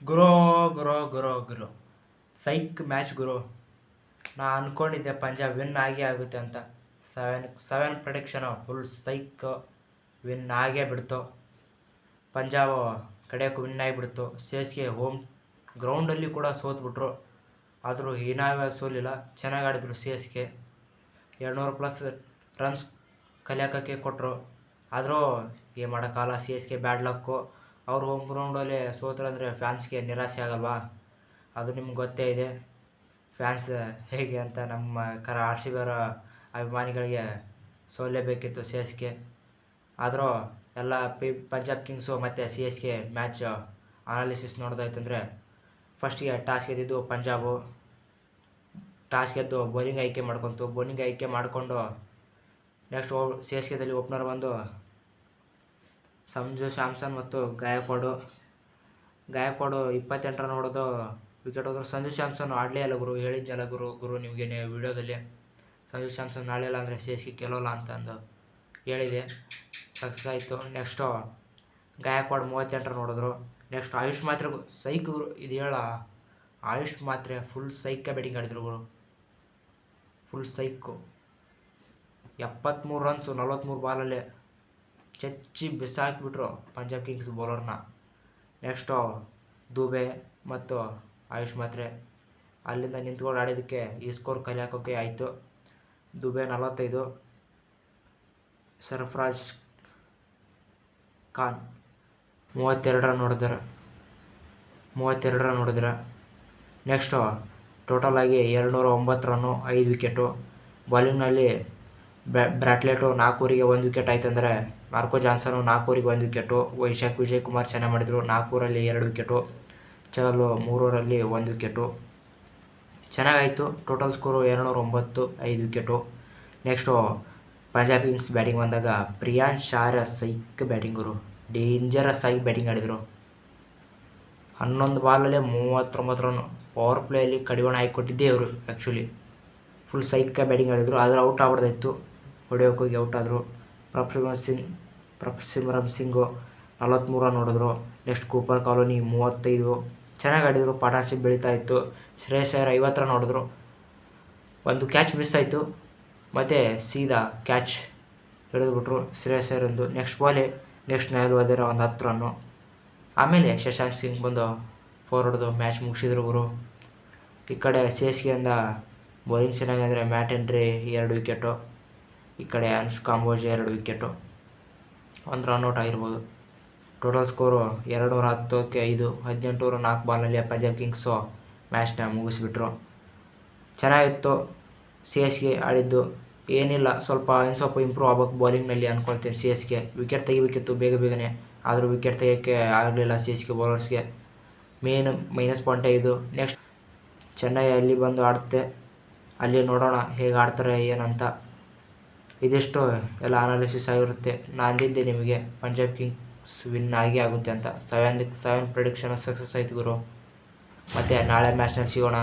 ಗುರು ಗುರು ಗುರು ಗುರು ಸೈಕ್ match ಗುರು. ನಾ ಅಂದ್ಕೊಂಡಿದ್ದೆ Punjab win ಆಗೇ ಆಗುತ್ತೆ ಅಂತ. ಸೆವೆನ್ ಪ್ರೊಡಿಕ್ಷನು ಫುಲ್ ಸೈಕ್ ವಿನ್ ಆಗೇ ಬಿಡ್ತು. ಪಂಜಾಬ್ ಕಡೆಯಕ್ಕೆ ವಿನ್ ಆಗಿಬಿಡ್ತು. ಸಿ ಎಸ್ ಕೆ ಹೋಮ್ ಗ್ರೌಂಡಲ್ಲಿ ಕೂಡ ಸೋತ್ಬಿಟ್ರು. ಆದರೂ ಹೀನಾಯವಾಗಿ ಸೋಲಿಲ್ಲ, ಚೆನ್ನಾಗಿ ಆಡಿದ್ರು. ಸಿ ಎಸ್ ಕೆ 200+ ರನ್ಸ್ ಕಲಿಯೋಕ್ಕೆ ಕೊಟ್ಟರು. ಆದರೂ ಏನು ಮಾಡೋಕ್ಕಾಗಲ್ಲ, C S K bad luck. ಅವ್ರು ಹೋಮ್ ಗ್ರೌಂಡಲ್ಲಿ ಸೋತ್ರಂದರೆ ಫ್ಯಾನ್ಸ್ಗೆ ನಿರಾಸೆ ಆಗಲ್ವಾ? ಅದು ನಿಮ್ಗೆ ಗೊತ್ತೇ ಇದೆ ಫ್ಯಾನ್ಸ್ ಹೇಗೆ ಅಂತ. ನಮ್ಮ ಆರ್ ಸಿ ಬಿ ಅವರ ಅಭಿಮಾನಿಗಳಿಗೆ ಸೋಲೇಬೇಕಿತ್ತು ಸಿ ಎಸ್ ಕೆ. ಆದರೂ ಎಲ್ಲ ಪಂಜಾಬ್ ಕಿಂಗ್ಸು ಮತ್ತು C S K match analysis ನೋಡೋದಾಯ್ತಂದರೆ, ಫಸ್ಟಿಗೆ ಟಾಸ್ ಗೆದ್ದಿದ್ದು ಪಂಜಾಬು. ಟಾಸ್ ಗೆದ್ದು ಬೌಲಿಂಗ್ ಆಯ್ಕೆ ಮಾಡ್ಕೊತು. ಬೌಲಿಂಗ್ ಆಯ್ಕೆ ಮಾಡಿಕೊಂಡು ನೆಕ್ಸ್ಟ್ ಸಿ ಎಸ್ ಕೆದಲ್ಲಿ ಓಪನರ್ ಬಂದು ಸಂಜು ಸ್ಯಾಮ್ಸನ್ ಮತ್ತು ಗಾಯಕ್ವಾಡು 28 ರನ್ ಹೊಡೆದು ವಿಕೆಟ್ ಹೋದ್ರು. ಸಂಜು ಸ್ಯಾಮ್ಸನ್ ಆಡಲೇ ಇಲ್ಲ ಗುರು, ಹೇಳಿದ್ನಲ್ಲ ಗುರು ನಿಮಗೆ ವಿಡಿಯೋದಲ್ಲಿ. ಸಂಜು ಸ್ಯಾಮ್ಸನ್ ಆಡಲಿಲ್ಲ ಅಂದರೆ ಸಿ ಎಸ್ ಕೆ ಗೆಲ್ಲೋಲ್ಲ ಅಂತಂದು ಹೇಳಿದೆ. ಸಕ್ಸಸ್ ಆಯಿತು. ನೆಕ್ಸ್ಟು ಗಾಯಕ್ವಾಡ್ 38 ರನ್ ಹೊಡೆದ್ರು. ನೆಕ್ಸ್ಟ್ ಆಯುಷ್ ಮಾತ್ರೆ ಸೈಕ್ ಗುರು, ಇದು ಆಯುಷ್ ಮಾತ್ರೆ ಫುಲ್ ಸೈಕ ಬ್ಯಾಟಿಂಗ್ ಆಡಿದ್ರು ಗುರು, ಫುಲ್ ಸೈಕು. 73 ರನ್ಸು 43 ಬಾಲಲ್ಲೇ ಚಚ್ಚಿ ಬಿಸಾಕಿಬಿಟ್ರು ಪಂಜಾಬ್ ಕಿಂಗ್ಸ್ ಬೌಲರ್ನ. ನೆಕ್ಸ್ಟು ದುಬೆ ಮತ್ತು ಆಯುಷ್ ಮಾತ್ರೆ ಅಲ್ಲಿಂದ ನಿಂತ್ಕೊಂಡು ಆಡಿದ್ದಕ್ಕೆ ಈ ಸ್ಕೋರ್ ಕಲೆ ಹಾಕೋಕ್ಕೆ ಆಯಿತು. ದುಬೆ 45, ಸರ್ಫರಾಜ್ ಖಾನ್ 32 ರನ್ ಹೊಡೆದಿರ. ನೆಕ್ಸ್ಟು ಟೋಟಲಾಗಿ 209 ರನ್ನು, 5 ವಿಕೆಟು. ಬೌಲಿಂಗ್ನಲ್ಲಿ ಬ್ರಾಟ್ಲೆಟು 4 ಓವರಿಗೆ 1 ವಿಕೆಟ್ ಆಯ್ತಂದರೆ, ಮಾರ್ಕೋ ಜಾನ್ಸನು 4 ಓವರಿಗೆ 1 ವಿಕೆಟು. ವಿಜಯ್ ಕುಮಾರ್ ಚೆನ್ನಾಗಿ ಮಾಡಿದರು, 4 ಓವರಲ್ಲಿ 2 ವಿಕೆಟು. ಚಹಲ್ 3 ಓವರಲ್ಲಿ 1 ವಿಕೆಟು. ಚೆನ್ನಾಗಾಯಿತು. Total score 209, 5 wicket. Next Punjab kings batting ಬಂದಾಗ ಪ್ರಿಯಾಂಶ್ ಆರ್ಯ ಸೈಕ್ ಬ್ಯಾಟಿಂಗರು, ಡೇಂಜರಸ್ ಆಗಿ ಬ್ಯಾಟಿಂಗ್ ಆಡಿದರು. 11 ಬಾಲಲ್ಲೇ 39 ರನ್. ಪವರ್ ಪ್ಲೇಯಲ್ಲಿ ಕಡಿವಾಣ ಹಾಕಿಕೊಟ್ಟಿದ್ದೇ ಇವರು. ಆ್ಯಕ್ಚುಲಿ ಫುಲ್ ಸೈಕ್ ಬ್ಯಾಟಿಂಗ್ ಆಡಿದರು. ಆದರೆ ಔಟ್ ಆಗ್ಬಿಡ್ದಾಯಿತು, ಹೊಡೆಯೋಕೆ ಹೋಗಿ ಔಟ್ ಆದರು. ಪ್ರಭ್ಸಿಮ್ರನ್ ಸಿಂಗು 43 ರನ್ ಹೊಡೆದ್ರು. Next Cooper colony 35. ಚೆನ್ನಾಗಿ ಆಡಿದರು, ಪಾರ್ಟ್ನರ್ಶಿಪ್ ಬೆಳೀತಾ ಇತ್ತು. ಶ್ರೇಯಸ್ ಅಯ್ಯರ್ 50 ರನ್ ಹೊಡೆದ್ರು. ಒಂದು ಕ್ಯಾಚ್ ಮಿಸ್ ಆಯಿತು, ಮತ್ತು ಸೀದಾ ಕ್ಯಾಚ್ ಹಿಡಿದುಬಿಟ್ರು ಶ್ರೇಯಸ್ ಅಯ್ಯರಂದು. ನೆಕ್ಸ್ಟ್ ನಯಲ್ ವಧೇರ ಒಂದು 10 ರನ್ನು. ಆಮೇಲೆ ಶಶಾಂಕ್ ಸಿಂಗ್ ಬಂದು 4 ಹೊಡೆದು ಮ್ಯಾಚ್ ಮುಗಿಸಿದ್ರು ಗುರು. ಈ ಕಡೆ ಸಿ ಎಸ್ ಕೆಯಿಂದ ಬೌಲಿಂಗ್ ಚೆನ್ನಾಗಿ ಅಂದರೆ ಮ್ಯಾಟ್ ಹೆನ್ರಿ 2 ವಿಕೆಟು. ಈ ಕಡೆ ಅನುಷ್ಕಾ ಕಾಂಬೋಜ್ 2 ವಿಕೆಟು. 1 ರನ್ಔಟ್ ಆಗಿರ್ಬೋದು. ಟೋಟಲ್ ಸ್ಕೋರು 210ಕ್ಕೆ 5. 18 ಓವರ್ 4 ಬಾಲ್ನಲ್ಲಿ ಪಂಜಾಬ್ ಕಿಂಗ್ಸು ಮ್ಯಾಚ್ನ ಮುಗಿಸ್ಬಿಟ್ರು. ಚೆನ್ನಾಗಿತ್ತು ಸಿ ಎಸ್ ಕೆ ಆಡಿದ್ದು. ಏನಿಲ್ಲ, ಸ್ವಲ್ಪ ಇಂಪ್ರೂವ್ ಆಗ್ಬೇಕು ಬೌಲಿಂಗ್ನಲ್ಲಿ ಅಂದ್ಕೊಳ್ತೀನಿ. ಸಿ ಎಸ್ ಕೆ ವಿಕೆಟ್ ತೆಗಿಬೇಕಿತ್ತು ಬೇಗನೆ, ಆದರೂ ವಿಕೆಟ್ ತೆಗಿಯೋಕ್ಕೆ ಆಗಲಿಲ್ಲ ಸಿ ಎಸ್ ಕೆ ಬೌಲರ್ಸ್ಗೆ. ಮೈನಸ್ ಪಾಯಿಂಟೇ ಇದು. ನೆಕ್ಸ್ಟ್ ಚೆನ್ನೈ ಅಲ್ಲಿ ಬಂದು ಆಡುತ್ತೆ, ಅಲ್ಲಿ ನೋಡೋಣ ಹೇಗೆ ಆಡ್ತಾರೆ ಏನಂತ. ಇದಿಷ್ಟು ಎಲ್ಲ ಅನಾಲಿಸಿಸ್ ಆಗಿರುತ್ತೆ. ನಾನು ಅಂದಿದ್ದೆ ನಿಮಗೆ ಪಂಜಾಬ್ ಕಿಂಗ್ಸ್ ವಿನ್ ಆಗೇ ಆಗುತ್ತೆ ಅಂತ. 7 ಪ್ರೆಡಿಕ್ಷನ್ ಸಕ್ಸಸ್ ಆಯ್ತು ಗುರು. ಮತ್ತು ನಾಳೆ ಮ್ಯಾಚ್ನಲ್ಲಿ ಸಿಗೋಣ.